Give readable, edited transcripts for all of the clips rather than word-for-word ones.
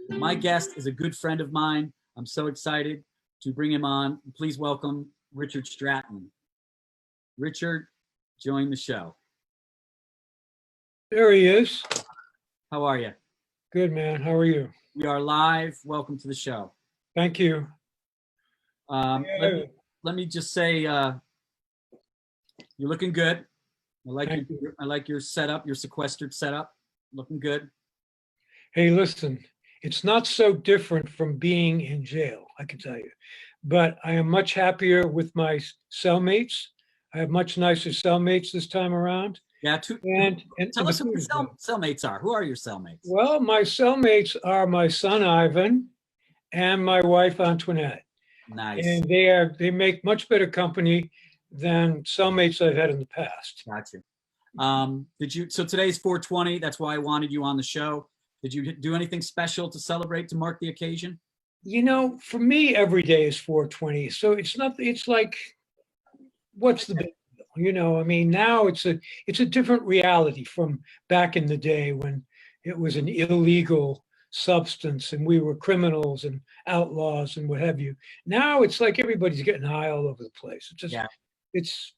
My guest is a good friend of mine. I'm so excited to bring him on. Please welcome Richard Stratton. Richard, join the show. There he is. How are you? Good, man. How are you? We are live. Welcome to the show. Thank you. Let me just say, you're looking good. I like your setup, your sequestered setup. Looking good. Hey, listen, it's not so different from being in jail, I can tell you. But I am much happier with my cellmates. I have much nicer cellmates this time around. Yeah, and tell us who your cellmates are. Who are your cellmates? Well, my cellmates are my son Ivan and my wife Antoinette. Nice. And they make much better company than cellmates I've had in the past. Gotcha. So today's 420. That's why I wanted you on the show. Did you do anything special to celebrate, to mark the occasion? You know, for me, every day is 420. So it's like, what's the big deal? You know, I mean, now it's a different reality from back in the day when it was an illegal substance and we were criminals and outlaws and what have you. Now it's like everybody's getting high all over the place. It's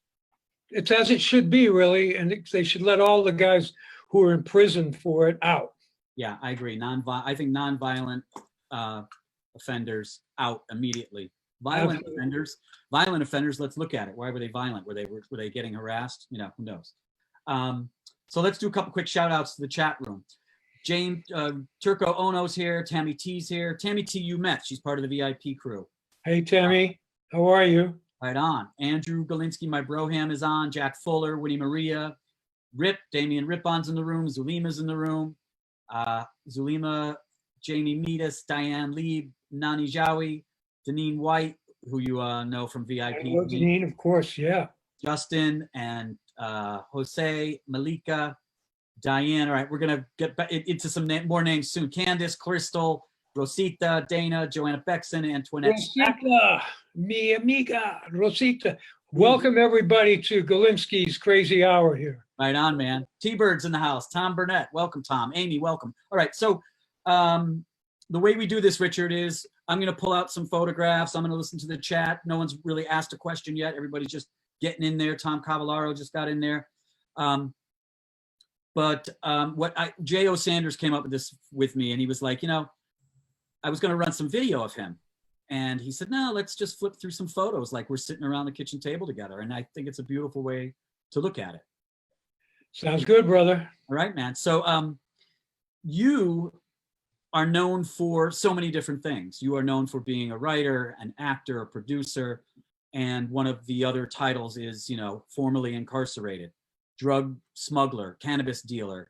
as it should be, really, and they should let all the guys who are in prison for it out. Yeah, I agree. I think nonviolent offenders out immediately. Violent offenders. Let's look at it. Why were they violent? Were they getting harassed? You know, who knows? So let's do a couple quick shout outs to the chat room. James Turco Ono's here. Tammy T's here. Tammy T, you met. She's part of the VIP crew. Hey, Tammy. How are you? Right on. Andrew Galinsky, my broham, is on. Jack Fuller, Winnie Maria, Rip, Damian Ripon's in the room. Zulima's in the room. Zulima, Jamie Meadis, Diane Lieb, Nani Jawi, Deneen White, who you know from VIP. I know Deneen, of course, yeah. Justin and Jose, Malika, Diane. All right, we're going to get back into some more names soon. Candace, Crystal, Rosita, Dana, Joanna Beckson, Antoinette. Rosita, mi amiga, Rosita. Welcome, everybody, to Galinsky's Crazy Hour here. Right on, man. T-Bird's in the house. Tom Burnett. Welcome, Tom. Amy, welcome. All right, so the way we do this, Richard, is I'm going to pull out some photographs. I'm going to listen to the chat. No one's really asked a question yet. Everybody's just getting in there. Tom Cavallaro just got in there. J.O. Sanders came up with this with me, and he was like, you know, I was going to run some video of him. And he said, no, let's just flip through some photos like we're sitting around the kitchen table together. And I think it's a beautiful way to look at it. Sounds good, brother. All right, man. So you are known for so many different things. You are known for being a writer, an actor, a producer, and one of the other titles is, you know, formerly incarcerated, drug smuggler, cannabis dealer.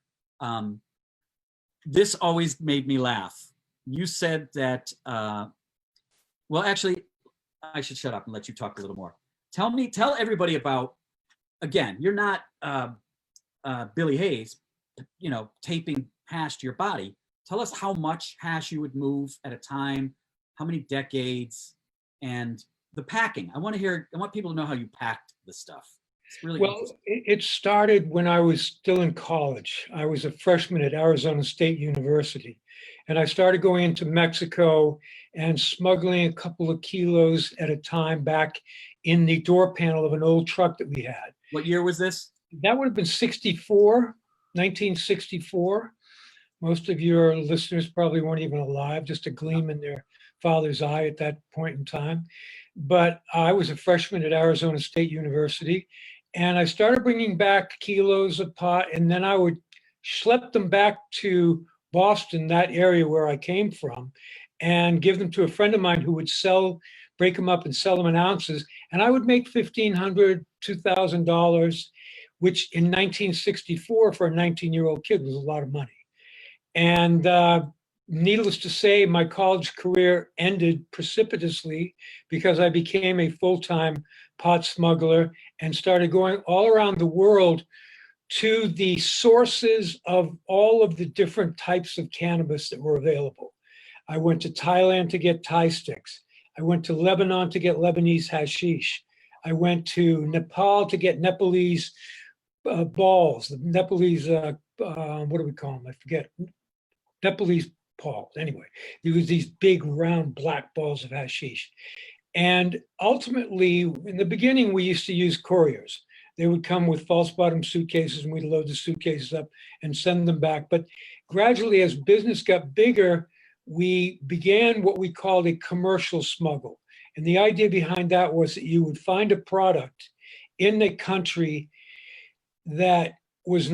This always made me laugh. You said that, well, actually, I should shut up and let you talk a little more. Tell everybody about, again, you're not Billy Hayes, you know, taping hash to your body. Tell us how much hash you would move at a time, how many decades, and the packing. I want people to know how you packed the stuff. It's really it started when I was still in college. I was a freshman at Arizona State University, and I started going into Mexico and smuggling a couple of kilos at a time back in the door panel of an old truck that we had. What year was this? That would have been 1964. Most of your listeners probably weren't even alive, just a gleam in their father's eye at that point in time. But I was a freshman at Arizona State University, and I started bringing back kilos of pot, and then I would schlep them back to Boston, that area where I came from, and give them to a friend of mine who would break them up and sell them in ounces. And I would make $1,500, $2,000, which in 1964 for a 19-year-old kid was a lot of money. And needless to say, my college career ended precipitously because I became a full-time pot smuggler and started going all around the world to the sources of all of the different types of cannabis that were available. I went to Thailand to get Thai sticks. I went to Lebanon to get Lebanese hashish. I went to Nepal to get Nepalese balls, the Nepalese, what do we call them? I forget. Nepalese balls. Anyway, there was these big round black balls of hashish. And ultimately, in the beginning, we used to use couriers. They would come with false bottom suitcases and we'd load the suitcases up and send them back. But gradually, as business got bigger, we began what we called a commercial smuggle. And the idea behind that was that you would find a product in the country that was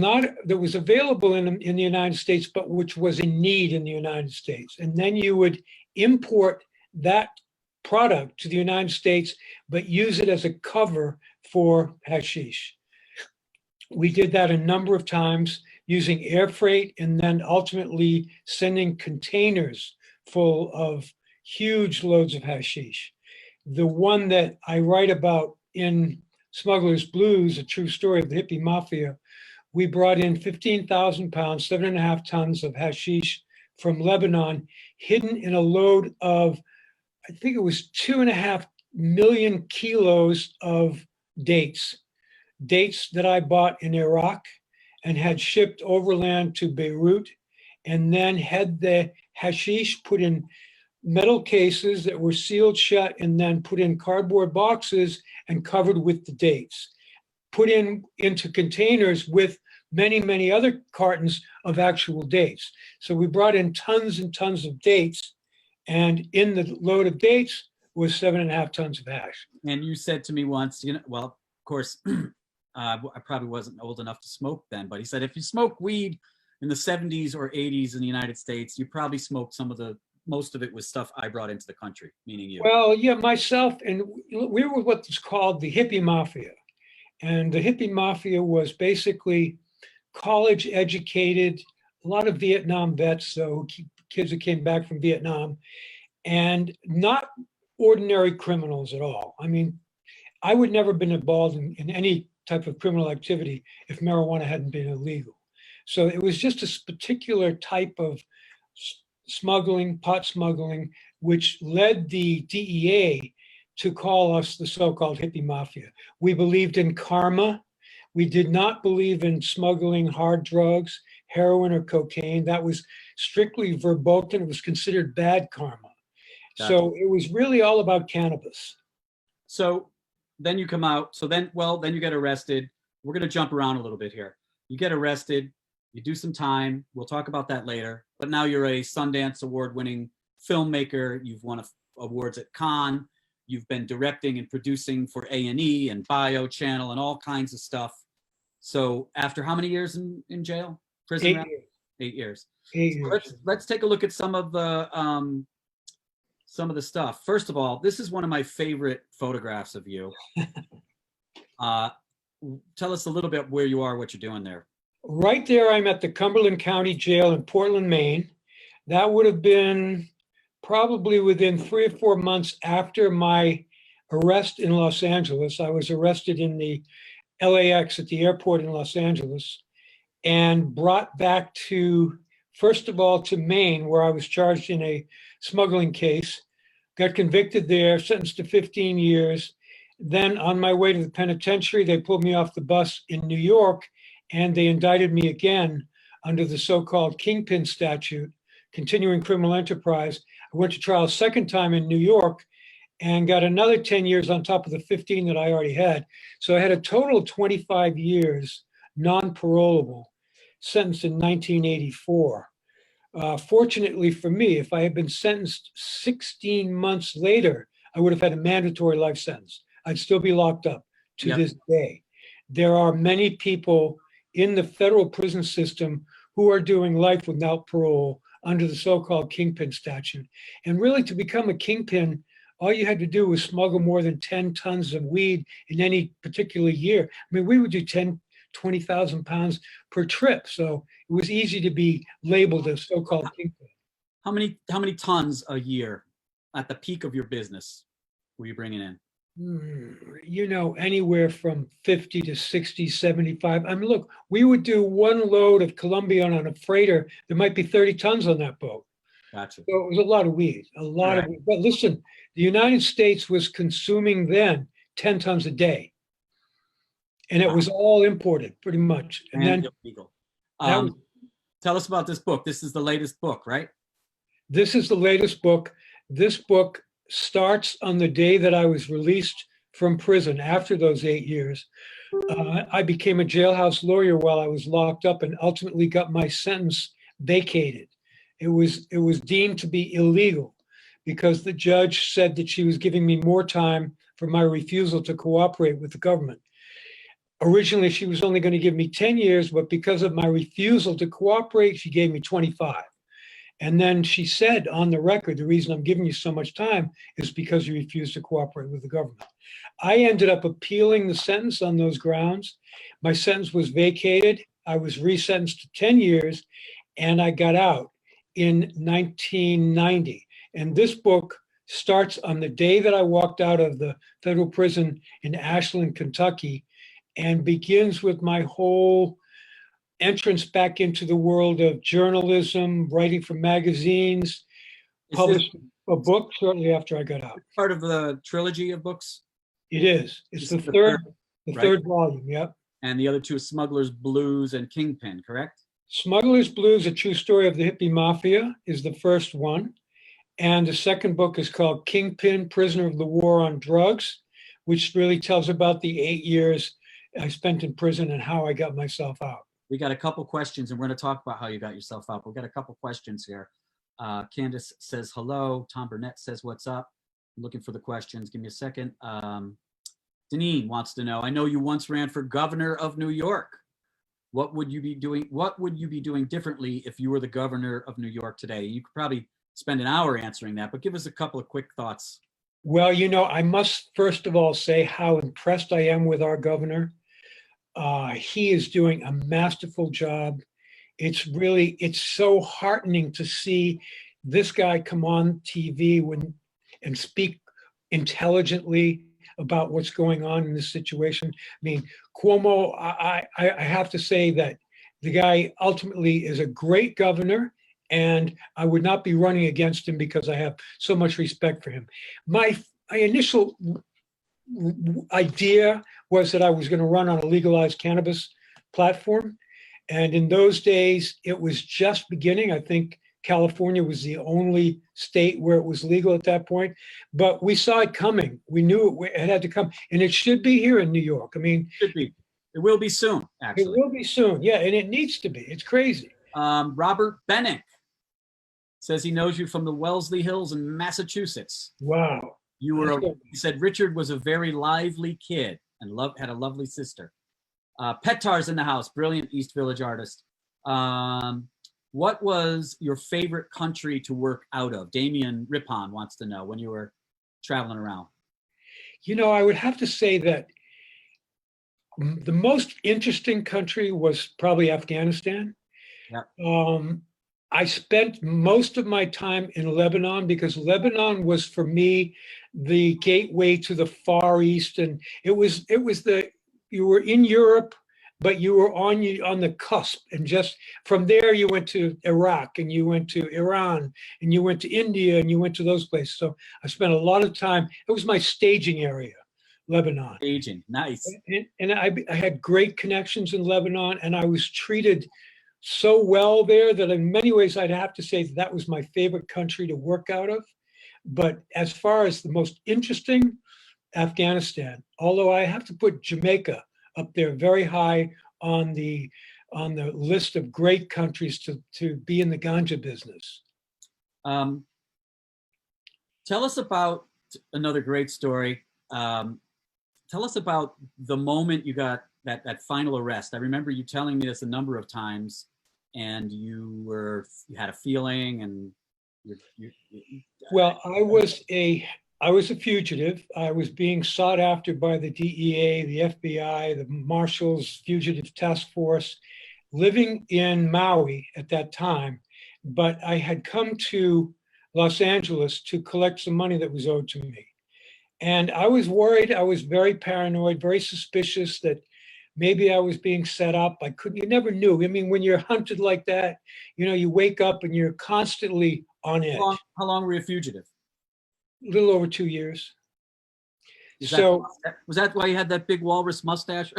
available in the United States, but which was in need in the United States. And then you would import that product to the United States, but use it as a cover for hashish. We did that a number of times using air freight and then ultimately sending containers full of huge loads of hashish. The one that I write about in Smuggler's Blues, a true story of the Hippie Mafia, we brought in 15,000 pounds, 7.5 tons of hashish from Lebanon, hidden in a load of, I think it was 2.5 million kilos of dates that I bought in Iraq and had shipped overland to Beirut, and then had the hashish put in metal cases that were sealed shut and then put in cardboard boxes and covered with the dates, put into containers with many, many other cartons of actual dates. So we brought in tons and tons of dates, and in the load of dates was 7.5 tons of hash. And you said to me once, well, of course, I probably wasn't old enough to smoke then, but he said, if you smoke weed in the 70s or 80s in the United States, you probably smoked most of it was stuff I brought into the country, meaning you. Well, yeah, myself, and we were what's called the Hippie Mafia. And the Hippie Mafia was basically college educated, a lot of Vietnam vets, so kids that came back from Vietnam, and not ordinary criminals at all. I mean, I would never have been involved in any type of criminal activity if marijuana hadn't been illegal. So it was just a particular type of smuggling, pot smuggling, which led the DEA to call us the so-called Hippie Mafia. We believed in karma. We did not believe in smuggling hard drugs, heroin or cocaine. That was strictly verboten. It was considered bad karma. Gotcha. So it was really all about cannabis. So then you come out. So then you get arrested. We're going to jump around a little bit here. You get arrested. You do some time. We'll talk about that later. But now you're a Sundance award-winning filmmaker. You've won awards at Cannes. You've been directing and producing for A&E and Bio Channel and all kinds of stuff. So after how many years in jail? Prison? 8 years. 8 years. 8 years. Let's take a look at some of the stuff. First of all, this is one of my favorite photographs of you. Tell us a little bit where you are, what you're doing there. Right there, I'm at the Cumberland County Jail in Portland, Maine. That would have been probably within 3 or 4 months after my arrest in Los Angeles. I was arrested in the LAX at the airport in Los Angeles and brought back first of all, to Maine, where I was charged in a smuggling case, got convicted there, sentenced to 15 years. Then on my way to the penitentiary, they pulled me off the bus in New York, and they indicted me again under the so-called Kingpin statute, continuing criminal enterprise. I went to trial a second time in New York and got another 10 years on top of the 15 that I already had. So I had a total of 25 years non-parolable, sentenced in 1984. Fortunately for me, if I had been sentenced 16 months later, I would have had a mandatory life sentence. I'd still be locked up to this day. There are many people in the federal prison system who are doing life without parole under the so-called Kingpin statute. And really, to become a kingpin, all you had to do was smuggle more than 10 tons of weed in any particular year. I mean, we would do 20,000 pounds per trip. So it was easy to be labeled as so-called kingpin. How many tons a year at the peak of your business were you bringing in? Anywhere from 50 to 60, 75. I mean, look, we would do one load of Colombian on a freighter. There might be 30 tons on that boat. Gotcha. So it was a lot of weed, But listen, the United States was consuming then 10 tons a day. And it was all imported pretty much. And then illegal. that was, Tell us about this book. This is the latest book, right? this is the latest book. This book starts on the day that I was released from prison after those 8 years. I became a jailhouse lawyer while I was locked up and ultimately got my sentence vacated. It was deemed to be illegal because the judge said that she was giving me more time for my refusal to cooperate with the government. Originally, she was only going to give me 10 years, but because of my refusal to cooperate, she gave me 25. And then she said on the record, the reason I'm giving you so much time is because you refused to cooperate with the government. I ended up appealing the sentence on those grounds. My sentence was vacated. I was resentenced to 10 years, and I got out in 1990. And this book starts on the day that I walked out of the federal prison in Ashland, Kentucky, and begins with my whole entrance back into the world of journalism, writing for magazines, published a book shortly after I got out. Part of the trilogy of books? It is. It's the third volume, yep. And the other two are Smuggler's Blues and Kingpin, correct? Smuggler's Blues, A True Story of the Hippie Mafia, is the first one. And the second book is called Kingpin, Prisoner of the War on Drugs, which really tells about the 8 years I spent in prison and how I got myself out. We got a couple questions, and we're going to talk about how you got yourself out. We've got a couple questions here. Candace says hello. Tom Burnett says what's up. I'm looking for the questions. Give me a second. Deneen wants to know, I know you once ran for governor of New York. What would you be doing? What would you be doing differently if you were the governor of New York today? You could probably spend an hour answering that, but give us a couple of quick thoughts. Well, you know, I must first of all say how impressed I am with our governor. He is doing a masterful job. It's so heartening to see this guy come on TV and speak intelligently about what's going on in this situation. I mean, Cuomo, I have to say that the guy ultimately is a great governor, and I would not be running against him because I have so much respect for him. My initial idea was that I was going to run on a legalized cannabis platform. And in those days, it was just beginning. I think California was the only state where it was legal at that point. But we saw it coming. We knew it had to come. And it should be here in New York. I mean, it should be. It will be soon, actually. It will be soon. Yeah, and it needs to be. It's crazy. Robert Bennick says he knows you from the Wellesley Hills in Massachusetts. Wow. He said Richard was a very lively kid and had a lovely sister. Petar's in the house, brilliant East Village artist. What was your favorite country to work out of? Damien Rippon wants to know when you were traveling around. You know, I would have to say that the most interesting country was probably Afghanistan. Yeah. I spent most of my time in Lebanon because Lebanon was for me the gateway to the Far East, and it was you were in Europe, but you were on the cusp, and just from there you went to Iraq, and you went to Iran, and you went to India, and you went to those places. So I spent a lot of time. It was my staging area, Lebanon. Staging, nice. And I had great connections in Lebanon, and I was treated so well there that in many ways I'd have to say that was my favorite country to work out of. But as far as the most interesting, Afghanistan, although I have to put Jamaica up there very high on the list of great countries to be in the ganja business. Tell us about another great story. Tell us about the moment you got that final arrest. I remember you telling me this a number of times, and you had a feeling, and well, I was a fugitive. I was being sought after by the DEA, the FBI, the Marshals Fugitive Task Force, living in Maui at that time. But I had come to Los Angeles to collect some money that was owed to me. And I was worried. I was very paranoid, very suspicious that maybe I was being set up. You never knew. I mean, when you're hunted like that, you know, you wake up and you're constantly on edge. How long were you a fugitive? A little over 2 years. Is So, was that why you had that big walrus mustache?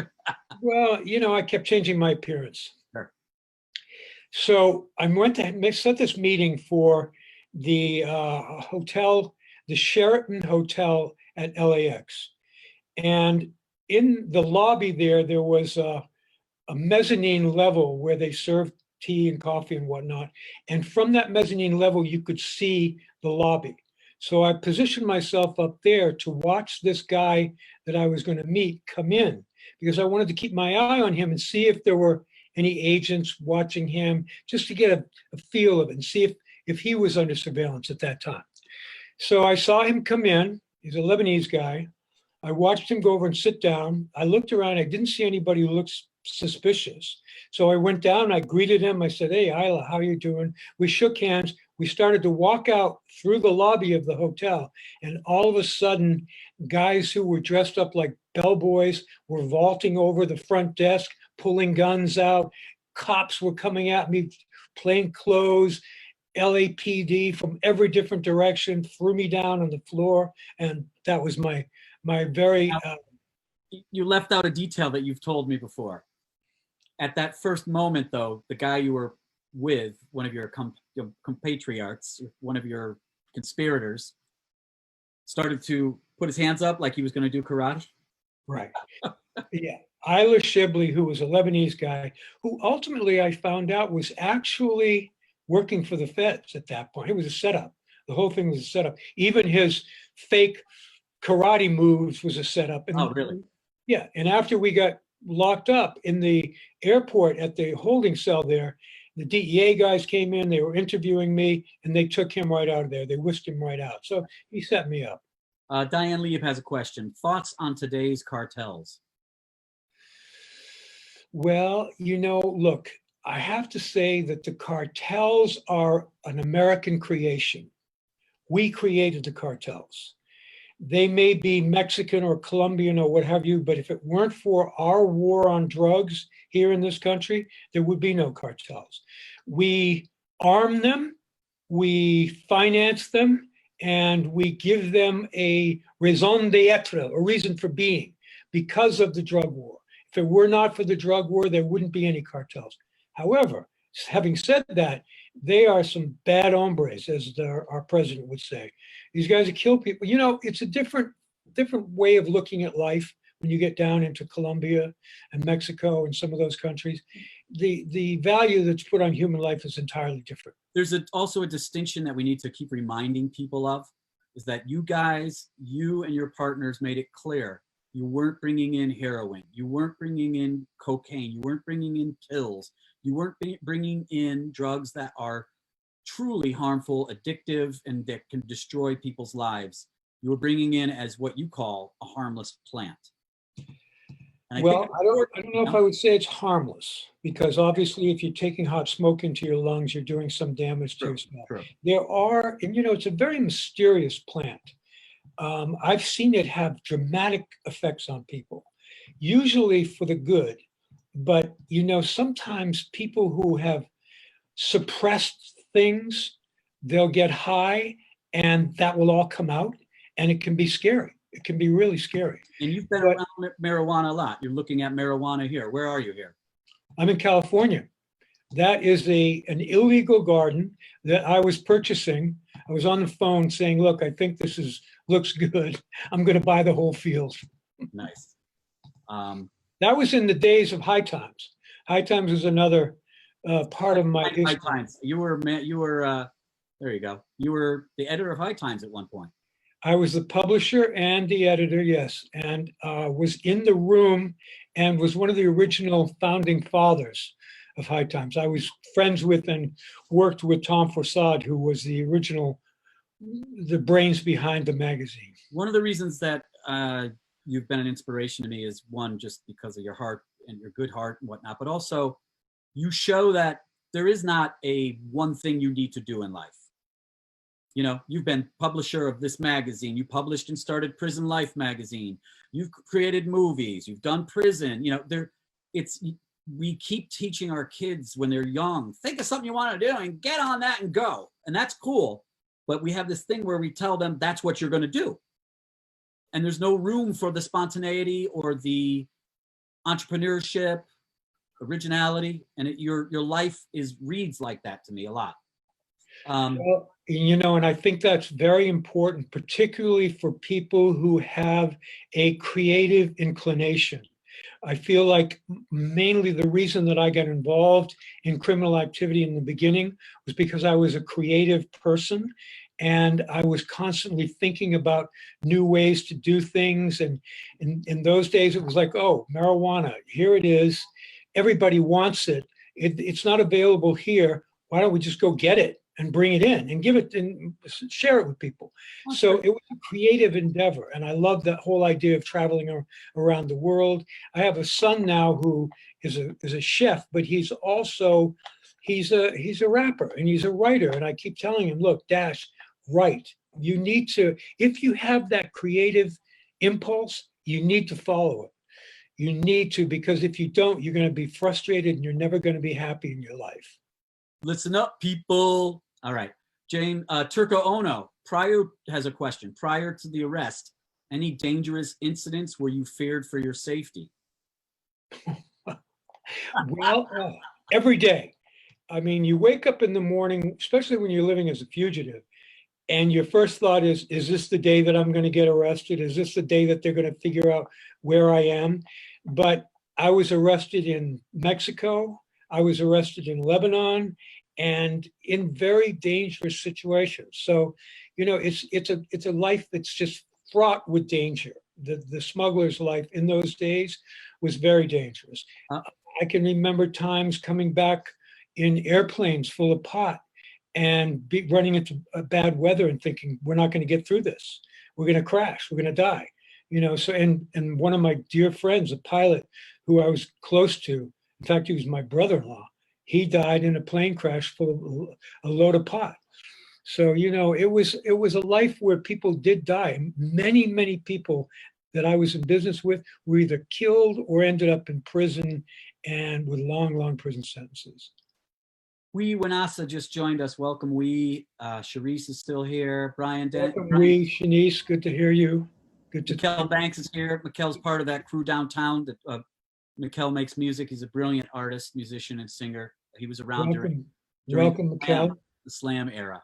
well, I kept changing my appearance. Sure. So I went to set this meeting for the hotel, the Sheraton Hotel at LAX. And in the lobby there was a mezzanine level where they served tea and coffee and whatnot. And from that mezzanine level, you could see the lobby. So I positioned myself up there to watch this guy that I was going to meet come in, because I wanted to keep my eye on him and see if there were any agents watching him, just to get a feel of it and see if he was under surveillance at that time. So I saw him come in. He's a Lebanese guy. I watched him go over and sit down. I looked around. I didn't see anybody who looked suspicious. So I went down. I greeted him. I said, "Hey, Isla, how are you doing?" We shook hands. We started to walk out through the lobby of the hotel. And all of a sudden, guys who were dressed up like bellboys were vaulting over the front desk, pulling guns out. Cops were coming at me, plain clothes. LAPD from every different direction threw me down on the floor. And that was my very... You left out a detail that you've told me before. At that first moment, though, the guy you were with, one of your compatriots, one of your conspirators, started to put his hands up like he was going to do karate. Right. Yeah. Isla Shibli, who was a Lebanese guy, who ultimately I found out was actually working for the feds at that point. It was a setup. The whole thing was a setup. Even his fake karate moves was a setup. And, oh, really? Yeah. And after we got locked up in the airport at the holding cell there, the DEA guys came in, they were interviewing me, and they took him right out of there. They whisked him right out. So he set me up. Diane Lieb has a question. Thoughts on today's cartels? Well, look, I have to say that the cartels are an American creation. We created the cartels. They may be Mexican or Colombian or what have you, but if it weren't for our war on drugs here in this country, there would be no cartels. We arm them, we finance them, and we give them a raison d'etre, a reason for being, because of the drug war. If it were not for the drug war, there wouldn't be any cartels. However, having said that, they are some bad hombres, as our president would say. These guys that kill people. It's a different way of looking at life when you get down into Colombia and Mexico and some of those countries. The value that's put on human life is entirely different. There's also a distinction that we need to keep reminding people of, is that you and your partners made it clear you weren't bringing in heroin, you weren't bringing in cocaine, you weren't bringing in pills, you weren't bringing in drugs that are truly harmful, addictive, and that can destroy people's lives. You were bringing in as what you call a harmless plant. And I don't know if I would say it's harmless, because obviously if you're taking hot smoke into your lungs, you're doing some damage to yourself. True. There are, and it's a very mysterious plant. I've seen it have dramatic effects on people, usually for the good. But, sometimes people who have suppressed things, they'll get high and that will all come out, and it can be scary. It can be really scary. And you've been around marijuana a lot. You're looking at marijuana here. Where are you here? I'm in California. That is an illegal garden that I was purchasing. I was on the phone saying, look, I think this looks good. I'm going to buy the whole field. Nice. That was in the days of High Times. High Times is another part of my history. High Times. You were there you go. You were the editor of High Times at one point. I was the publisher and the editor, yes, and was in the room and was one of the original founding fathers of High Times. I was friends with and worked with Tom Forsad, who was the brains behind the magazine. One of the reasons that you've been an inspiration to me is, one, just because of your heart and your good heart and whatnot, but also you show that there is not a one thing you need to do in life. You've been publisher of this magazine. You published and started Prison Life magazine. You've created movies. You've done prison. We keep teaching our kids when they're young, think of something you want to do and get on that and go. And that's cool. But we have this thing where we tell them that's what you're going to do. and there's no room for the spontaneity or the entrepreneurship, originality, and your life reads like that to me a lot. Well, and I think that's very important, particularly for people who have a creative inclination. I feel like mainly the reason that I got involved in criminal activity in the beginning was because I was a creative person and I was constantly thinking about new ways to do things. And in those days, it was like, oh, marijuana, here it is. Everybody wants it. It's not available here. Why don't we just go get it and bring it in and give it and share it with people? So it was a creative endeavor. And I love that whole idea of traveling around the world. I have a son now who is a chef, but he's also, he's a rapper and he's a writer. And I keep telling him, look, Dash, write. You need to, if you have that creative impulse, you need to follow it. You need to, because if you don't, you're going to be frustrated and you're never going to be happy in your life. Listen up, people. All right. Jane, Turco Ono has a question. Prior to the arrest, any dangerous incidents where you feared for your safety? Well, every day. I mean, you wake up in the morning, especially when you're living as a fugitive, and your first thought is this the day that I'm going to get arrested? Is this the day that they're going to figure out where I am? But I was arrested in Mexico. I was arrested in Lebanon, and in very dangerous situations. So, it's a life that's just fraught with danger. The smuggler's life in those days was very dangerous. I can remember times coming back in airplanes full of pot and running into bad weather and thinking, we're not going to get through this. We're going to crash. We're going to die. So, and one of my dear friends, a pilot who I was close to, in fact, he was my brother-in-law, he died in a plane crash full of a load of pot. So, it was a life where people did die. Many, many people that I was in business with were either killed or ended up in prison and with long, long prison sentences. Wanasa just joined us. Welcome, Sharice is still here. Brian. Welcome, Shanice, good to hear you. Good to Mikkel Banks is here. Mikkel's part of that crew downtown. Mikkel makes music. He's a brilliant artist, musician, and singer. He was around during Mikkel. The slam era.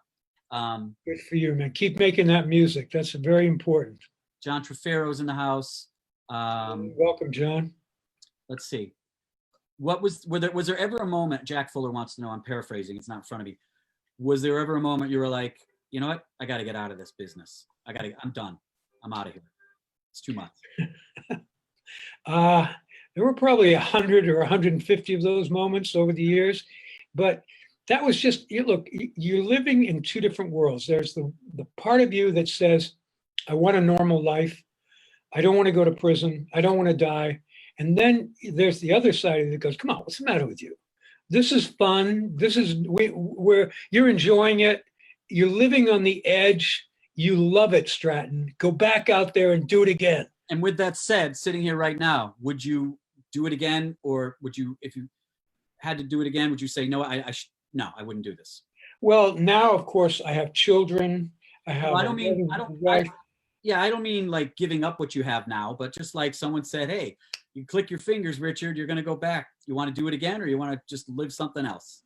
Good for you, man. Keep making that music. That's very important. John Trefero's in the house. Welcome, John. Let's see. Was there ever a moment, Jack Fuller wants to know, I'm paraphrasing, it's not in front of me. Was there ever a moment you were like, you know what? I got to get out of this business. I'm done. I'm out of here. It's too much. There were probably 100 or 150 of those moments over the years, but that was just, look, you're living in two different worlds. There's the part of you that says, I want a normal life. I don't want to go to prison. I don't want to die. And then there's the other side of it that goes, come on, what's the matter with you? This is fun. This is where you're enjoying it. You're living on the edge. You love it, Stratton. Go back out there and do it again. And with that said, sitting here right now, would you do it again? Or would you, if you had to do it again, would you say, no, no, I wouldn't do this? Well, now, of course, I have children. I have well, I don't mean like giving up what you have now, but just like someone said, hey, you click your fingers, Richard, you're going to go back. You want to do it again, or you want to just live something else?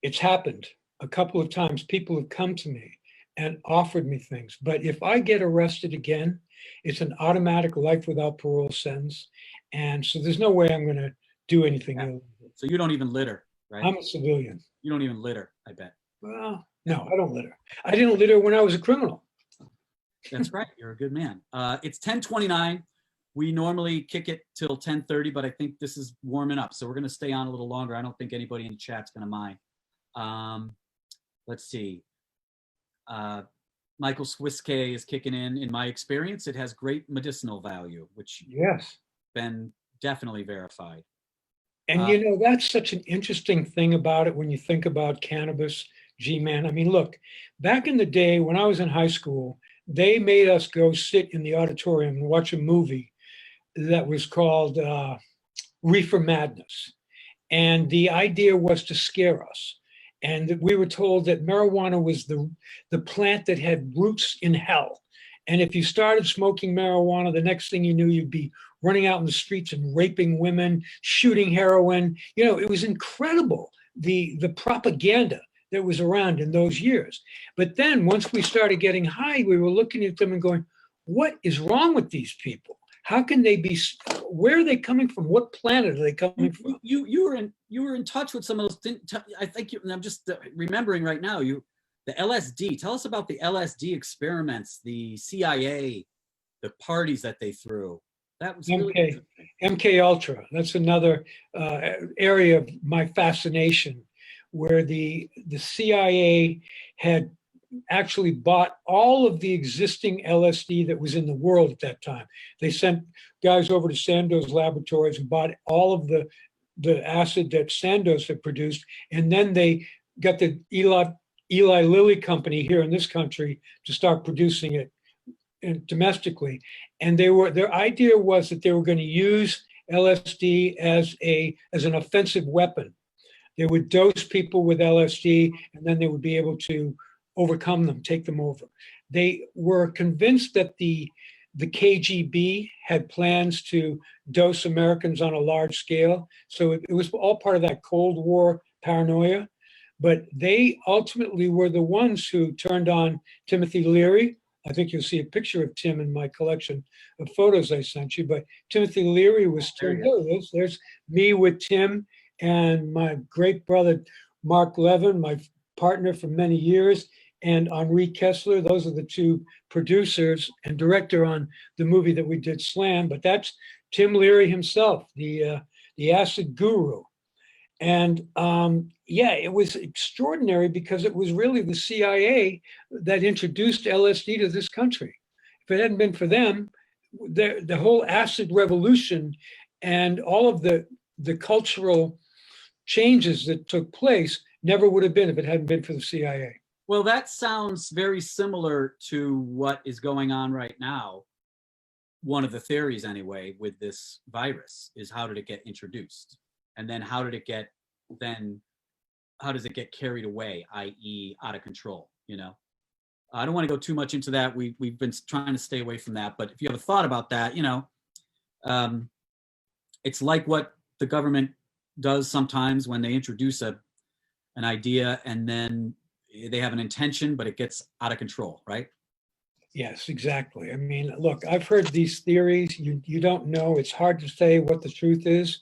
It's happened a couple of times. People have come to me and offered me things. But if I get arrested again, it's an automatic life without parole sentence. And so there's no way I'm going to do anything illegal. So you don't even litter, right? I'm a civilian. You don't even litter, I bet. Well, no, I don't litter. I didn't litter when I was a criminal. That's right. You're a good man. It's 10:29. We normally kick it till 10:30, but I think this is warming up. So we're going to stay on a little longer. I don't think anybody in the chat's going to mind. Let's see. Michael Swiskay is kicking in. In my experience, it has great medicinal value, which yes, been definitely verified. And that's such an interesting thing about it when you think about cannabis, G-Man. I mean, look, back in the day when I was in high school, they made us go sit in the auditorium and watch a movie that was called Reefer Madness. And the idea was to scare us. And we were told that marijuana was the plant that had roots in hell. And if you started smoking marijuana, the next thing you knew, you'd be running out in the streets and raping women, shooting heroin. It was incredible, the propaganda that was around in those years. But then once we started getting high, we were looking at them and going, what is wrong with these people? How can they be, where are they coming from? What planet are they coming from? You were in touch with some of those things. I think and I'm just remembering right now, the LSD. Tell us about the LSD experiments, the CIA, the parties that they threw. That was really MK Ultra. That's another area of my fascination, where the CIA had actually bought all of the existing LSD that was in the world at that time. They sent guys over to Sandoz laboratories and bought all of the acid that Sandoz had produced, and then they got the Eli Lilly company here in this country to start producing it domestically. And their idea was that they were going to use LSD as an offensive weapon. They would dose people with LSD, and then they would be able to overcome them, take them over. They were convinced that the KGB had plans to dose Americans on a large scale. So it was all part of that Cold War paranoia. But they ultimately were the ones who turned on Timothy Leary. I think you'll see a picture of Tim in my collection of photos I sent you. But Timothy Leary was turned on. There's me with Tim and my great brother, Mark Levin, my partner for many years, and Henri Kessler. Those are the two producers and director on the movie that we did, Slam. But that's Tim Leary himself, the acid guru. And it was extraordinary because it was really the CIA that introduced LSD to this country. If it hadn't been for them, the whole acid revolution and all of the cultural changes that took place never would have been if it hadn't been for the CIA. Well, that sounds very similar to what is going on right now. One of the theories, anyway, with this virus is, how did it get introduced? And then how does it get carried away, i.e. out of control, I don't want to go too much into that. We've been trying to stay away from that. But if you have a thought about that, it's like what the government does sometimes when they introduce an idea and then they have an intention, but it gets out of control, right? Yes, exactly. I mean, look, I've heard these theories. You don't know. It's hard to say what the truth is,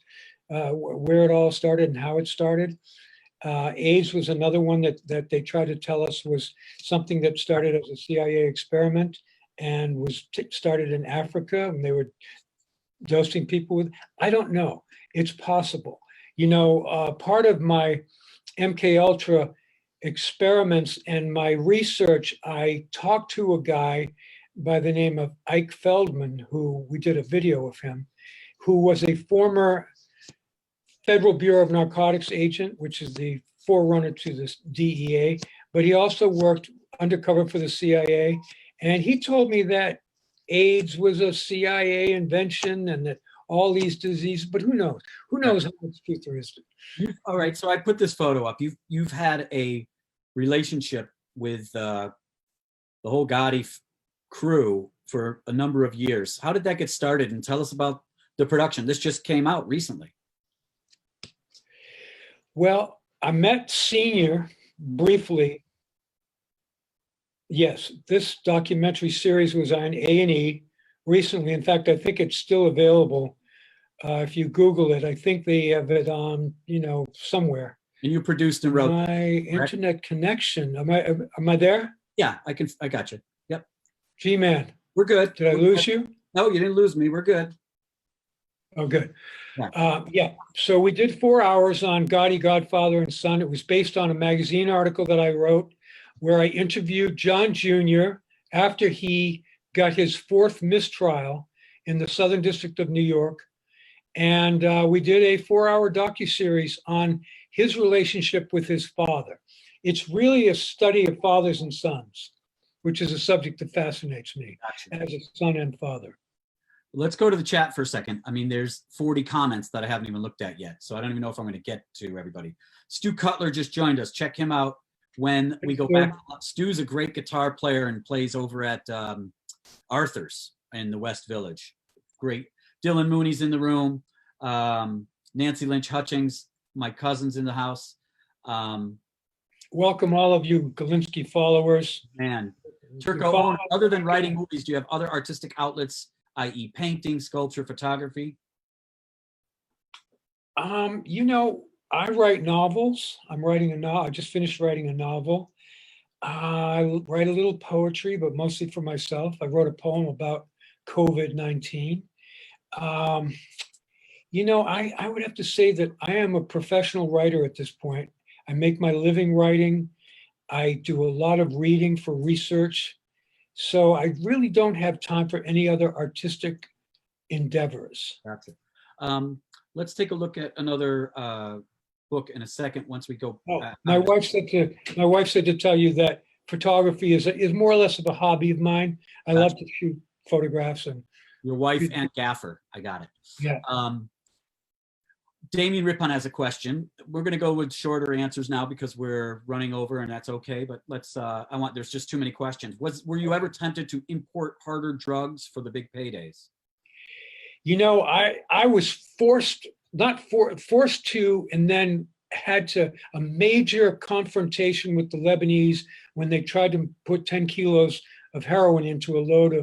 where it all started and how it started. AIDS was another one that they tried to tell us was something that started as a CIA experiment and was started in Africa, and they were dosing people with. I don't know. It's possible. Part of my MK Ultra experiments and my research, I talked to a guy by the name of Ike Feldman, who we did a video of him, who was a former Federal Bureau of Narcotics agent, which is the forerunner to this DEA, but he also worked undercover for the CIA. And he told me that AIDS was a CIA invention and that all these diseases, but who knows? Who knows how much truth there is? All right, so I put this photo up. You've had a relationship with the whole Gotti crew for a number of years. How did that get started? And tell us about the production. This just came out recently. Well, I met Senior briefly. Yes, this documentary series was on A&E recently. In fact, I think it's still available. If you Google it, I think they have it on, somewhere. And you produced and wrote. My internet connection. Am I there? Yeah, I got you. Yep. G-Man. We're good. Did I lose you? No, you didn't lose me. We're good. Oh, good. Yeah. So we did 4 hours on Gotti, Godfather and Son. It was based on a magazine article that I wrote where I interviewed John Jr. after he got his 4th mistrial in the Southern District of New York. And we did a 4-hour docuseries on his relationship with his father. It's really a study of fathers and sons, which is a subject that fascinates me as a son and father. Let's go to the chat for a second. I mean, there's 40 comments that I haven't even looked at yet, so I don't even know if I'm going to get to everybody. Stu Cutler just joined us. Check him out when we go back. Stu's a great guitar player and plays over at Arthur's in the West Village. Great. Dylan Mooney's in the room. Nancy Lynch Hutchings, my cousin's in the house. Welcome all of you Galinsky followers. Man, Turco, other than writing movies, do you have other artistic outlets, i.e. painting, sculpture, photography? You know, I write novels. I'm writing a novel. I just finished writing a novel. I write a little poetry, but mostly for myself. I wrote a poem about COVID-19. You know, I would have to say that I am a professional writer at this point. I make my living writing. I do a lot of reading for research. So I really don't have time for any other artistic endeavors. That's it. Let's take a look at another book in a second once we go. Oh, my wife said to tell you that photography is more or less of a hobby of mine. I love to shoot photographs. And your wife and gaffer. I got it. Yeah. Damien Rippon has a question. We're going to go with shorter answers now because we're running over, and that's okay. But let's. There's just too many questions. Were you ever tempted to import harder drugs for the big paydays? You know, I was forced to, and then had to a major confrontation with the Lebanese when they tried to put 10 kilos of heroin into a load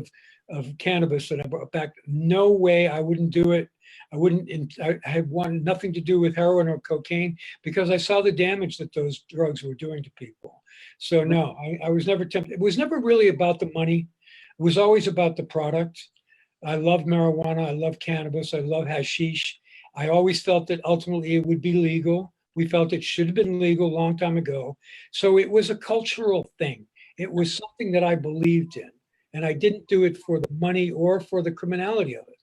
of cannabis that I brought back. No way, I wouldn't do it. I had wanted nothing to do with heroin or cocaine because I saw the damage that those drugs were doing to people. So no, I was never tempted. It was never really about the money. It was always about the product. I love marijuana. I love cannabis. I love hashish. I always felt that ultimately it would be legal. We felt it should have been legal a long time ago. So it was a cultural thing. It was something that I believed in. And I didn't do it for the money or for the criminality of it.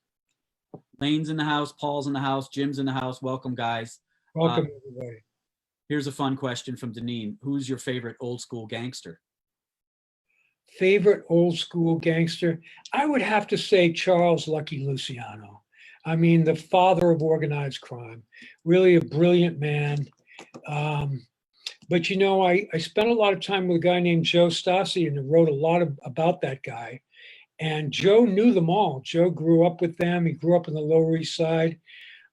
Lane's in the house, Paul's in the house, Jim's in the house. Welcome, guys. Welcome, everybody. Here's a fun question from Deneen. Who's your favorite old school gangster? Favorite old school gangster? I would have to say Charles Lucky Luciano. I mean, the father of organized crime. Really a brilliant man. But, you know, I spent a lot of time with a guy named Joe Stassi and wrote a lot about that guy. And Joe knew them all. Joe grew up with them. He grew up in the Lower East Side.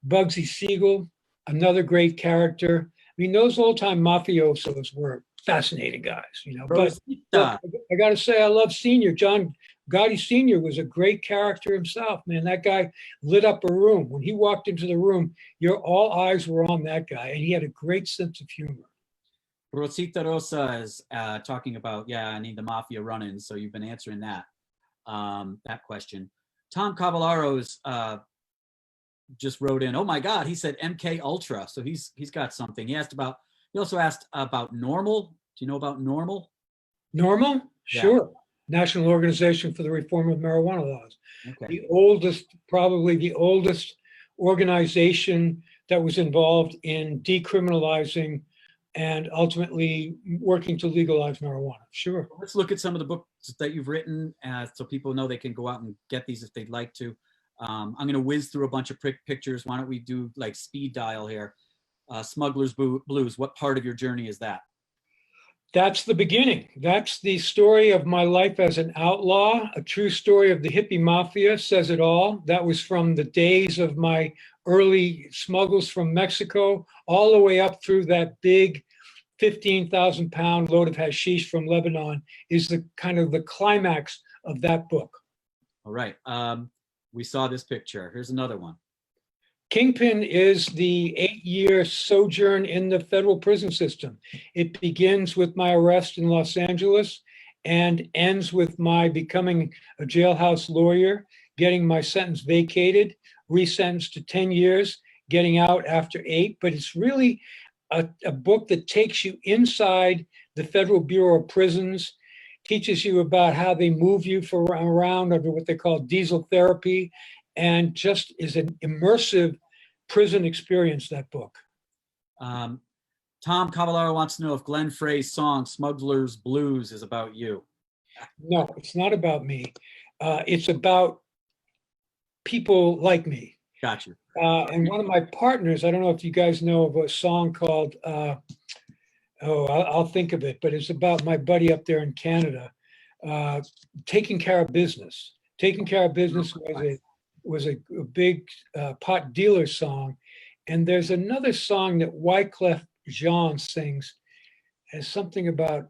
Bugsy Siegel, another great character. I mean, those old-time mafiosos were fascinating guys, you know. But I got to say, I love Senior. John Gotti Senior was a great character himself, man. That guy lit up a room. When he walked into the room, all eyes were on that guy, and he had a great sense of humor. Rosita Rosa is talking about, I need the mafia running. So you've been answering that. That question. Tom Cavallaro's just wrote in, oh my God, he said MK Ultra. So he's got something. He also asked about NORML. Do you know about NORML? NORML? Yeah. Sure. National Organization for the Reform of Marijuana Laws. Okay. Probably the oldest organization that was involved in decriminalizing and ultimately working to legalize marijuana. Sure. Let's look at some of the books that you've written so people know they can go out and get these if they'd like to. I'm going to whiz through a bunch of pictures. Why don't we do like speed dial here? Smuggler's Blues. What part of your journey is that? That's the beginning. That's the story of my life as an outlaw. A true story of the Hippie Mafia says it all. That was from the days of my early smuggles from Mexico all the way up through that big 15,000-pound load of hashish from Lebanon is the kind of the climax of that book. All right. We saw this picture. Here's another one. Kingpin is the 8-year sojourn in the federal prison system. It begins with my arrest in Los Angeles and ends with my becoming a jailhouse lawyer, getting my sentence vacated, resentenced to 10 years, getting out after 8. But it's really a book that takes you inside the Federal Bureau of Prisons, teaches you about how they move you around under what they call diesel therapy, and just is an immersive prison experience, that book. Tom Cavallaro wants to know if Glenn Frey's song Smuggler's Blues is about you. No, it's not about me. It's about people like me. Got you. And one of my partners, I don't know if you guys know of a song called, I'll think of it, but it's about my buddy up there in Canada. Taking Care of Business. Taking Care of Business was a big pot dealer song. And there's another song that Wyclef Jean sings, has something about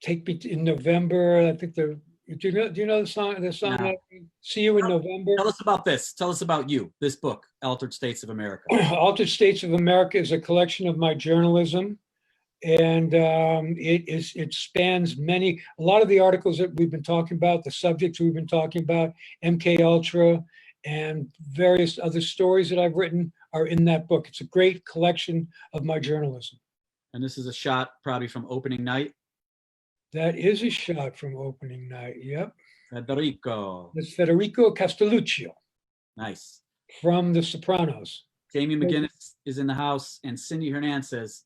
Take Me in November. I think do you know the song? The song No. See You in November. Tell us about this. Tell us about you. This book, Altered States of America. Altered States of America is a collection of my journalism, and it spans a lot of the articles that we've been talking about, the subjects we've been talking about, MK Ultra, and various other stories that I've written are in that book. It's a great collection of my journalism. And this is a shot probably from opening night. That is a shot from opening night. Yep. Federico. That's Federico Castelluccio Nice. from The Sopranos. Jamie McGinnis is in the house, and Cindy Hernandez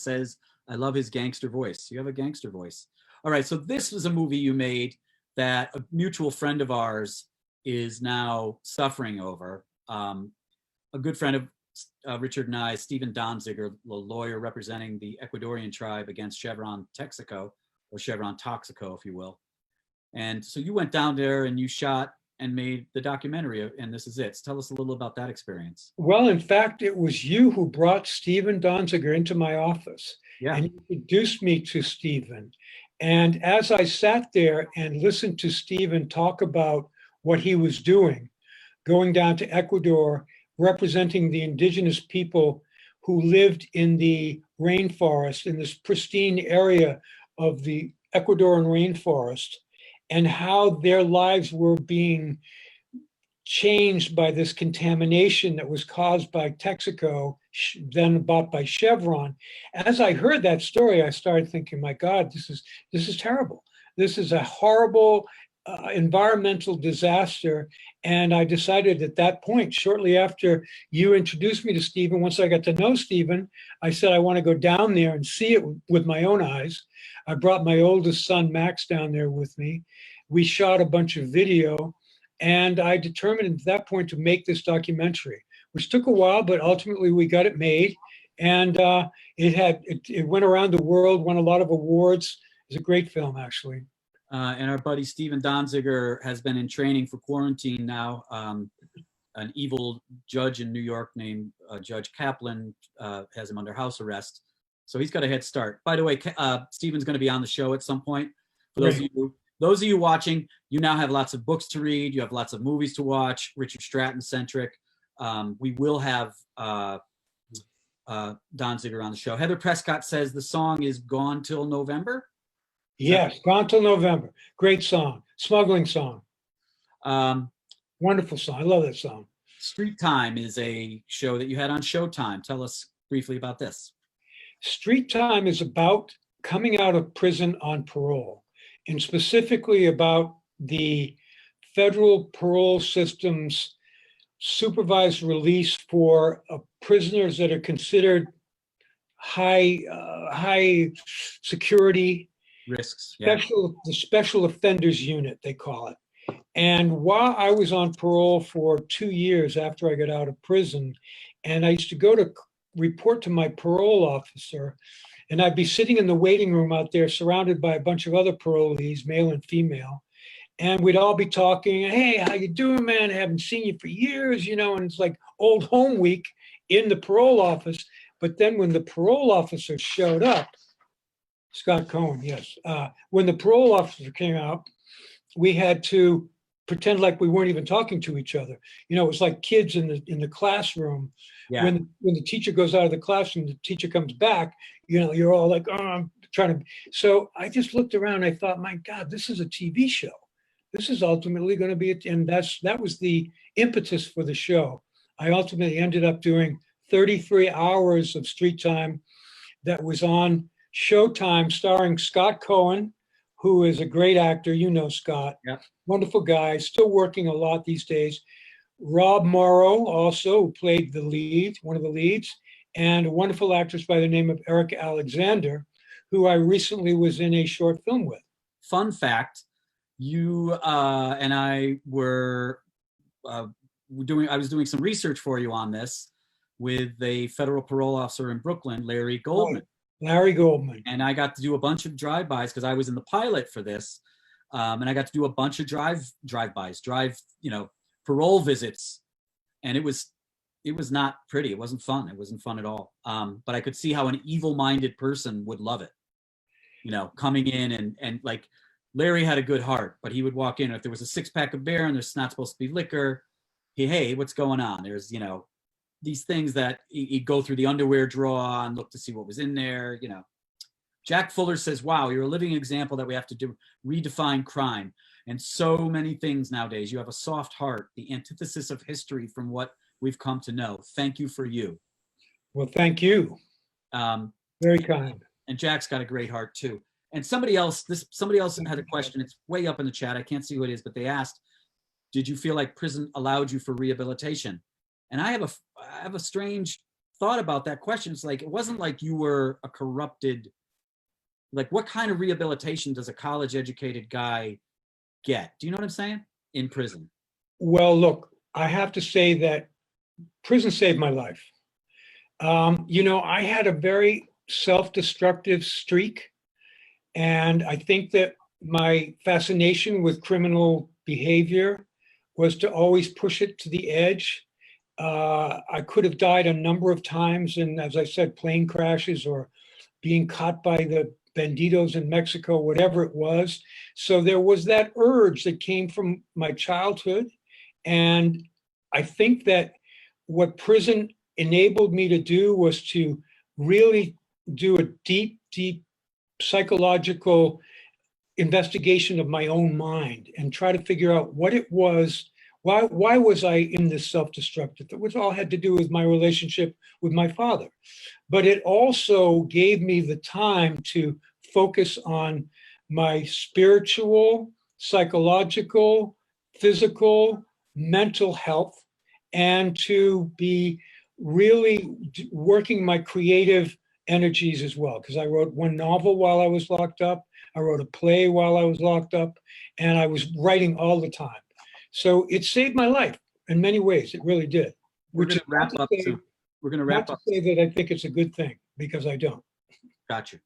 says, I love his gangster voice. You have a gangster voice. All right, so this was a movie you made that a mutual friend of ours is now suffering over. A good friend of Richard and I, Stephen Donziger, a lawyer representing the Ecuadorian tribe against Chevron Texaco, or Chevron Toxico, if you will. And so you went down there and you shot and made the documentary, and this is it. So tell us a little about that experience. Well, in fact, it was you who brought Stephen Donziger into my office. Yeah. And introduced me to Stephen. And as I sat there and listened to Stephen talk about what he was doing, going down to Ecuador, representing the indigenous people who lived in the rainforest, in this pristine area of the Ecuadorian rainforest, and how their lives were being changed by this contamination that was caused by Texaco, then bought by Chevron. As I heard that story, I started thinking, my God, this is terrible. This is a horrible environmental disaster. And I decided at that point, shortly after you introduced me to Stephen, once I got to know Stephen, I said, I want to go down there and see it with my own eyes. I brought my oldest son, Max, down there with me. We shot a bunch of video, and I determined at that point to make this documentary, which took a while, but ultimately we got it made. And it went around the world, won a lot of awards. It's a great film, actually. And our buddy Stephen Donziger has been in training for quarantine now. An evil judge in New York named Judge Kaplan has him under house arrest. So he's got a head start. By the way, Stephen's going to be on the show at some point. For those of you watching, you now have lots of books to read. You have lots of movies to watch, Richard Stratton centric. We will have Donziger on the show. Heather Prescott says the song is Gone Till November. Yes, Gone Till November. Great song. Smuggling song. Wonderful song. I love that song. Street Time is a show that you had on Showtime. Tell us briefly about this. Street Time is about coming out of prison on parole, and specifically about the federal parole system's supervised release for prisoners that are considered high security risks. Yeah. The special offenders unit, they call it. And while I was on parole for 2 years after I got out of prison, and I used to go to report to my parole officer, and I'd be sitting in the waiting room out there surrounded by a bunch of other parolees, male and female. And we'd all be talking, hey, how you doing, man? I haven't seen you for years, and it's like old home week in the parole office. But then when the parole officer showed up, Scott Cohen, yes. When the parole officer came out, we had to pretend like we weren't even talking to each other. It was like kids in the classroom. Yeah. When the teacher goes out of the classroom, the teacher comes back, you're all like, oh, I'm trying to. So I just looked around. I thought, my God, this is a TV show. This is ultimately going to be, and that was the impetus for the show. I ultimately ended up doing 33 hours of Street Time that was on Showtime, starring Scott Cohen, who is a great actor. Scott. Yeah. Wonderful guy, still working a lot these days. Rob Morrow also, who played one of the leads, and a wonderful actress by the name of Erica Alexander, who I recently was in a short film with. Fun fact, you and I were I was doing some research for you on this with a federal parole officer in Brooklyn, Larry Goldman. Larry Goldman. And I got to do a bunch of drive-bys because I was in the pilot for this. And I got to do a bunch of drive-bys, parole visits. And it was not pretty. It wasn't fun. It wasn't fun at all. But I could see how an evil-minded person would love it. Coming in and like Larry had a good heart, but he would walk in if there was a 6-pack of beer and there's not supposed to be liquor. Hey, what's going on? There's, these things that he'd go through the underwear drawer and look to see what was in there. Jack Fuller says, wow, you're a living example that we have to redefine crime. And so many things nowadays. You have a soft heart, the antithesis of history from what we've come to know. Thank you for you. Well, thank you. Very kind. And Jack's got a great heart too. And somebody else had a question. It's way up in the chat. I can't see who it is, but they asked, did you feel like prison allowed you for rehabilitation? And I have a strange thought about that question. It's like, it wasn't like you were a corrupted, like what kind of rehabilitation does a college educated guy get? Do you know what I'm saying? In prison. Well, look, I have to say that prison saved my life. I had a very self-destructive streak. And I think that my fascination with criminal behavior was to always push it to the edge. I could have died a number of times in, as I said, plane crashes or being caught by the banditos in Mexico, whatever it was. So there was that urge that came from my childhood. And I think that what prison enabled me to do was to really do a deep, deep psychological investigation of my own mind and try to figure out what it was. Why was I in this self-destructive? It was all had to do with my relationship with my father. But it also gave me the time to focus on my spiritual, psychological, physical, mental health, and to be really working my creative energies as well. Because I wrote one novel while I was locked up. I wrote a play while I was locked up, and I was writing all the time. So it saved my life in many ways. It really did. We're going to wrap up soon. We're going to wrap up. Not to say that I think it's a good thing, because I don't. Gotcha.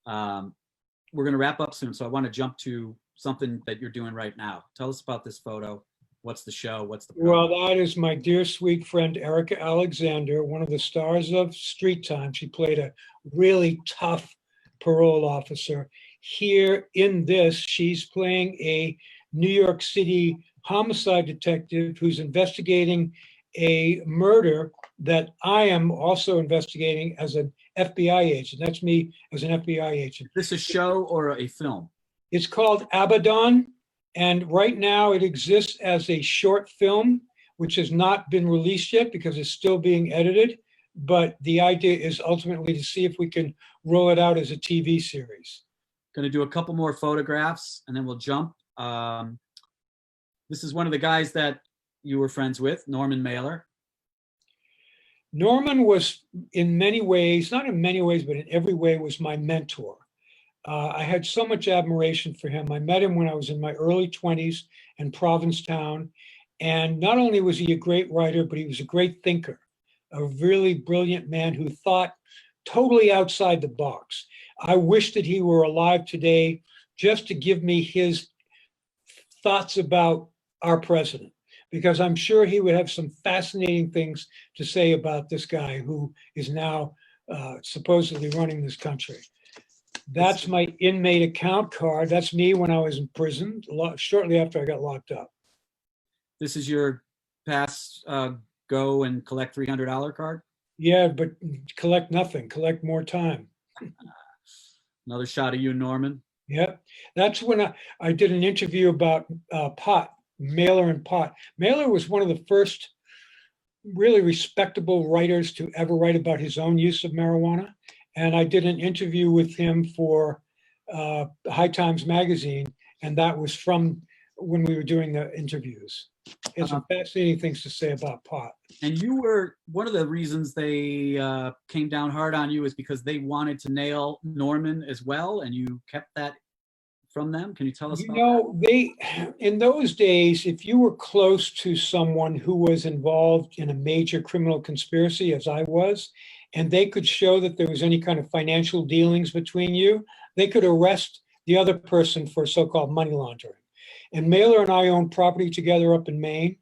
We're going to wrap up soon. So I want to jump to something that you're doing right now. Tell us about this photo. What's the show? What's the program? Well, that is my dear, sweet friend, Erica Alexander, one of the stars of Street Time. She played a really tough parole officer. Here in this, she's playing a New York City homicide detective who's investigating a murder that I am also investigating as an FBI agent. That's me as an FBI agent. Is this a show or a film? It's called Abaddon, and right now it exists as a short film, which has not been released yet because it's still being edited. But the idea is ultimately to see if we can roll it out as a TV series. Going to do a couple more photographs and then we'll jump. This is one of the guys that you were friends with, Norman Mailer. Norman was in many ways, not in many ways, but in every way was my mentor. I had so much admiration for him. I met him when I was in my early 20s in Provincetown. And not only was he a great writer, but he was a great thinker, a really brilliant man who thought totally outside the box. I wish that he were alive today just to give me his thoughts about our president, because I'm sure he would have some fascinating things to say about this guy who is now supposedly running this country. That's my inmate account card. That's me when I was in prison, shortly after I got locked up. This is your pass, go and collect $300 card? Yeah, but collect nothing, collect more time. Another shot of you, Norman. Yeah, that's when I did an interview about pot, Mailer and pot. Mailer was one of the first really respectable writers to ever write about his own use of marijuana. And I did an interview with him for High Times magazine, and that was from when we were doing the interviews. He had some fascinating things to say about pot. And you were, one of the reasons they came down hard on you is because they wanted to nail Norman as well, and you kept that from them. Can you tell us about that? In those days, if you were close to someone who was involved in a major criminal conspiracy, as I was, and they could show that there was any kind of financial dealings between you, they could arrest the other person for so-called money laundering. And Mailer and I owned property together up in Maine.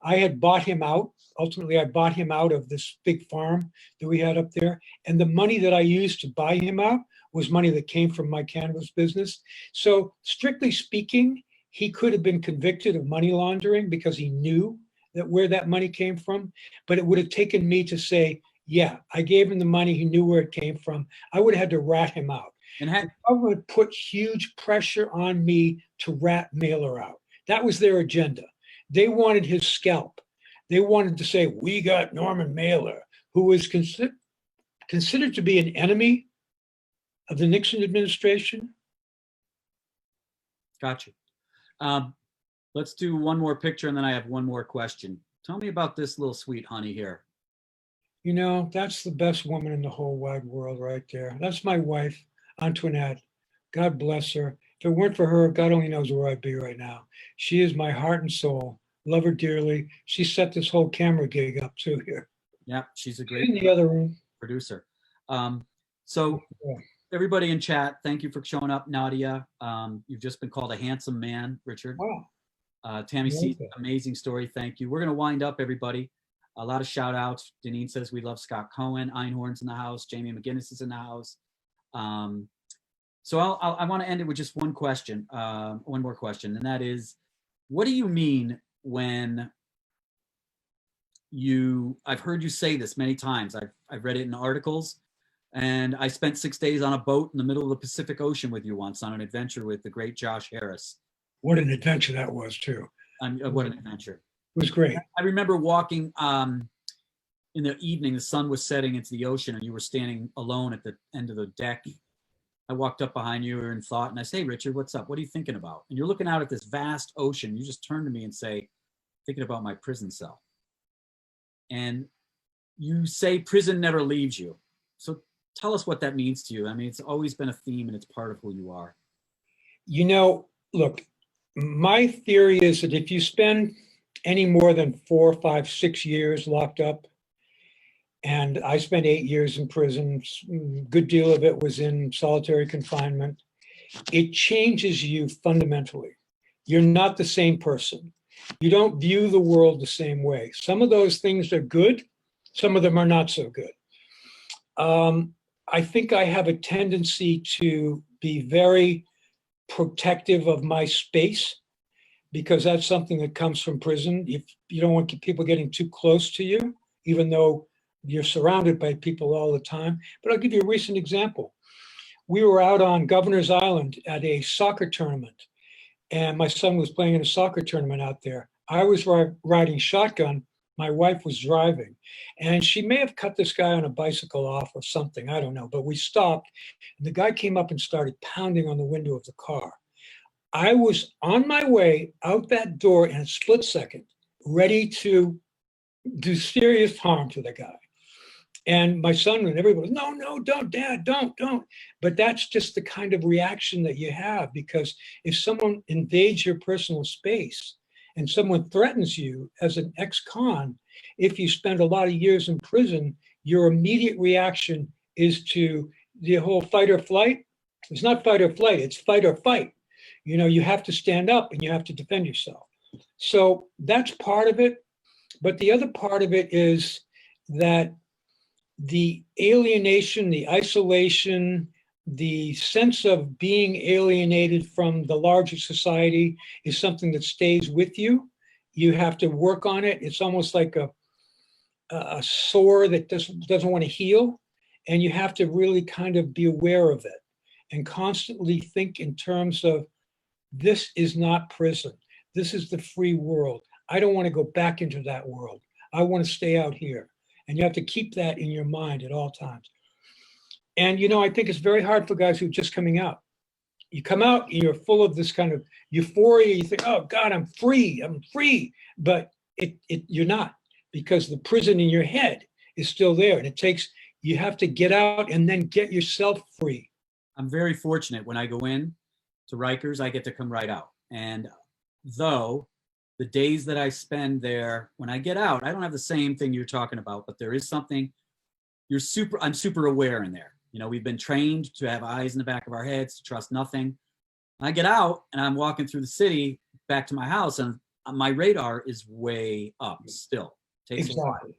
I had bought him out. Ultimately, I bought him out of this big farm that we had up there. And the money that I used to buy him out was money that came from my cannabis business. So strictly speaking, he could have been convicted of money laundering because he knew that where that money came from. But it would have taken me to say, yeah, I gave him the money. He knew where it came from. I would have had to rat him out. And The government put huge pressure on me to rat Mailer out. That was their agenda. They wanted his scalp. They wanted to say, we got Norman Mailer, who was considered to be an enemy of the Nixon administration. Gotcha. Let's do one more picture and then I have one more question. Tell me about this little sweet honey here. You know, that's the best woman in the whole wide world right there. That's my wife, Antoinette. God bless her. If it weren't for her, God only knows where I'd be right now. She is my heart and soul. Love her dearly. She set this whole camera gig up too here. Yeah, she's a She's great in the other room. producer. So Yeah. everybody in chat, thank you for showing up, Nadia. You've just been called a handsome man, Richard. Wow. Tammy C, Okay. amazing story. Thank you. We're going to wind up, everybody. A lot of shout outs. Deneen says we love Scott Cohen. Einhorn's in the house. Jamie McGinnis is in the house. So I want to end it with just one question, one more question, and that is, what do you mean when I've heard you say this many times. I've read it in articles, and I spent 6 days on a boat in the middle of the Pacific Ocean with you once on an adventure with the great Josh Harris. What an adventure that was too. What an adventure. It was great. I remember walking in the evening, the sun was setting into the ocean and you were standing alone at the end of the deck. I walked up behind you, in thought, and I say, hey, Richard, what's up? What are you thinking about? And you're looking out at this vast ocean. You just turn to me and say, thinking about my prison cell. And you say prison never leaves you. So tell us what that means to you. I mean, it's always been a theme and it's part of who you are. You know, look, my theory is that if you spend any more than 4, 5, 6 years locked up, and I spent 8 years in prison, a good deal of it was in solitary confinement, it changes you fundamentally. You're not the same person. You don't view the world the same way. Some of those things are good, some of them are not so good. I think I have a tendency to be very protective of my space, because that's something that comes from prison. If you don't want people getting too close to you, even though you're surrounded by people all the time. But I'll give you a recent example. We were out on Governor's Island at a soccer tournament, and my son was playing in a soccer tournament out there. I was riding shotgun. My wife was driving, and she may have cut this guy on a bicycle off or something. I don't know, but we stopped, and the guy came up and started pounding on the window of the car. I was on my way out that door in a split second, ready to do serious harm to the guy. And my son and everybody, no, don't, Dad, don't. But that's just the kind of reaction that you have, because if someone invades your personal space and someone threatens you as an ex-con, if you spend a lot of years in prison, your immediate reaction is to the whole fight or flight. It's not fight or flight, it's fight or fight. You know, you have to stand up and you have to defend yourself. So that's part of it. But the other part of it is that the alienation, the isolation, the sense of being alienated from the larger society is something that stays with you. You have to work on it. It's almost like a sore that doesn't want to heal. And you have to really kind of be aware of it and constantly think in terms of, this is not prison. This is the free world. I don't want to go back into that world. I want to stay out here. And you have to keep that in your mind at all times. And, you know, I think it's very hard for guys who are just coming out. You come out and you're full of this kind of euphoria. You think, oh, God, I'm free. But you're not, because the prison in your head is still there. And you have to get out and then get yourself free. I'm very fortunate. When I go in to Rikers, I get to come right out. And though the days that I spend there, when I get out, I don't have the same thing you're talking about, but there is something I'm super aware in there. You know, we've been trained to have eyes in the back of our heads, to trust nothing. I get out and I'm walking through the city back to my house, and my radar is way up still. Takes a while. Exactly.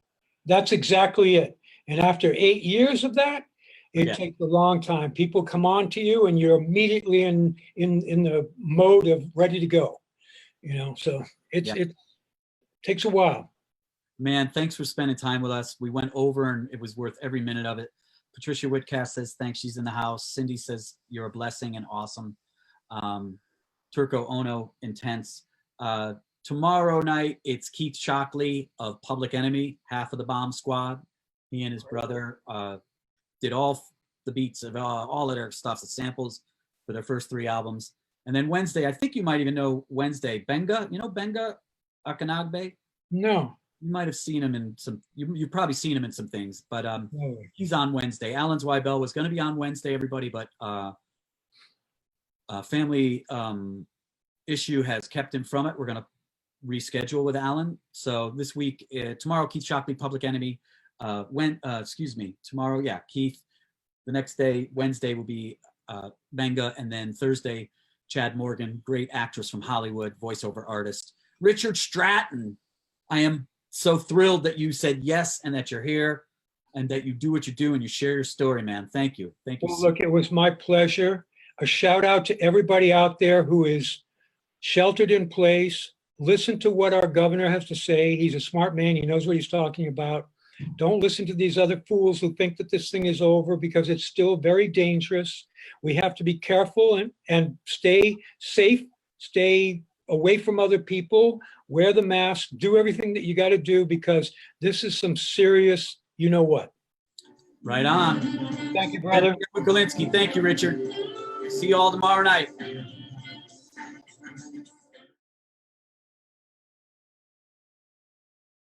That's exactly it. And after 8 years of that, it Yeah. takes a long time. People come on to you and you're immediately in the mode of ready to go. You know, so it takes a while. Man, thanks for spending time with us. We went over and it was worth every minute of it. Patricia Whitcast says thanks. She's in the house. Cindy says you're a blessing and awesome. Turco Ono, intense. Tomorrow night, it's Keith Shockley of Public Enemy, half of the Bomb Squad. He and his brother did all the beats of all of their stuff, the samples for their first 3 albums. And then Wednesday, I think you might even know Wednesday, Benga. You know Benga Akanagbe? No. You might have seen him in some, you've probably seen him in some things, but No. he's on Wednesday. Alan Zweibel was going to be on Wednesday, everybody, but family issue has kept him from it. We're going to reschedule with Alan. So this week, tomorrow, Keith Shockley, Public Enemy. Tomorrow, Keith. The next day, Wednesday, will be Benga, and then Thursday, Chad Morgan, great actress from Hollywood, voiceover artist. Richard Stratton. I am so thrilled that you said yes and that you're here and that you do what you do and you share your story, man. Thank you. Thank you. Well, look, it was my pleasure. A shout out to everybody out there who is sheltered in place. Listen to what our governor has to say. He's a smart man. He knows what he's talking about. Don't listen to these other fools who think that this thing is over, because it's still very dangerous. We have to be careful and stay safe, stay away from other people, wear the mask, do everything that you got to do, because this is some serious, you know what. Right on. Thank you, brother. Galinsky. Thank you, Richard. See you all tomorrow night.